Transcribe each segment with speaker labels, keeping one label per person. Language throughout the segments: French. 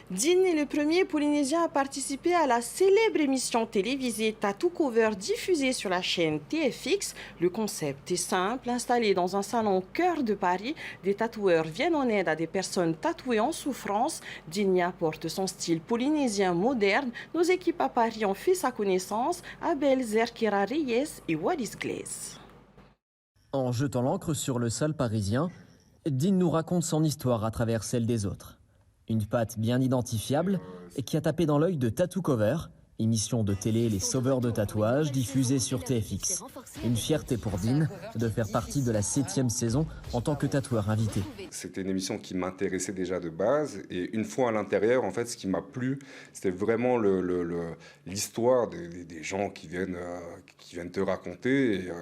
Speaker 1: Dean est le premier Polynésien à participer à la célèbre émission télévisée Tattoo Cover diffusée sur la chaîne TFX. Le concept est simple, installé dans un salon au cœur de Paris. Des tatoueurs viennent en aide à des personnes tatouées en souffrance. Dean y apporte son style polynésien moderne. Nos équipes à Paris ont fait sa connaissance. Abel Zerkira Reyes et Wallis Glaze.
Speaker 2: En jetant l'encre sur le sol parisien, Dean nous raconte son histoire à travers celle des autres. Une patte bien identifiable et qui a tapé dans l'œil de Tattoo Cover, émission de télé Les Sauveurs de tatouages diffusée sur TFX. Une fierté pour Dean de faire partie de la 7e saison en tant que tatoueur invité.
Speaker 3: C'était une émission qui m'intéressait déjà de base et une fois à l'intérieur, en fait, ce qui m'a plu, c'était vraiment l'histoire des gens qui viennent te raconter et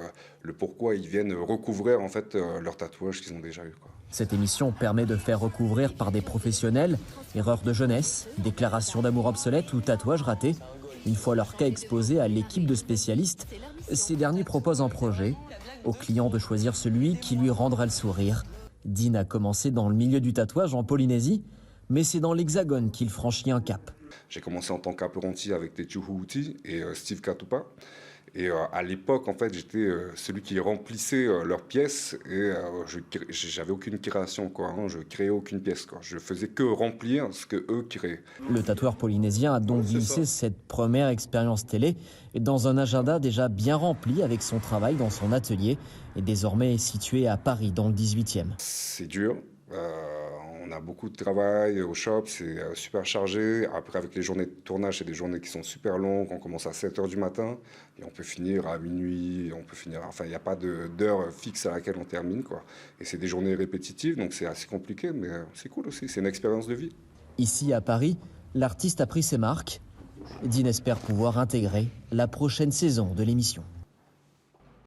Speaker 3: le pourquoi ils viennent recouvrir en fait leurs tatouages qu'ils ont déjà eu, quoi.
Speaker 2: Cette émission permet de faire recouvrir par des professionnels erreurs de jeunesse, déclarations d'amour obsolètes ou tatouages ratés. Une fois leur cas exposé à l'équipe de spécialistes, ces derniers proposent un projet au client de choisir celui qui lui rendra le sourire. Dean a commencé dans le milieu du tatouage en Polynésie, mais c'est dans l'Hexagone qu'il franchit un cap.
Speaker 3: J'ai commencé en tant qu'apprenti avec Te Huti et Steve Katupa. Et à l'époque, en fait, j'étais celui qui remplissait leurs pièces et j'avais aucune création, quoi, hein, je créais aucune pièce, quoi. Je faisais que remplir ce que eux créaient.
Speaker 2: Le tatoueur polynésien a donc glissé cette première expérience télé dans un agenda déjà bien rempli avec son travail dans son atelier et désormais situé à Paris dans le 18e.
Speaker 3: C'est dur. On a beaucoup de travail au shop, c'est super chargé. Après, avec les journées de tournage, c'est des journées qui sont super longues. On commence à 7h du matin et on peut finir à minuit. Enfin, il n'y a pas d'heure fixe à laquelle on termine, quoi. Et c'est des journées répétitives, donc c'est assez compliqué, mais c'est cool aussi. C'est une expérience de vie.
Speaker 2: Ici, à Paris, l'artiste a pris ses marques. Dean espère pouvoir intégrer la prochaine saison de l'émission.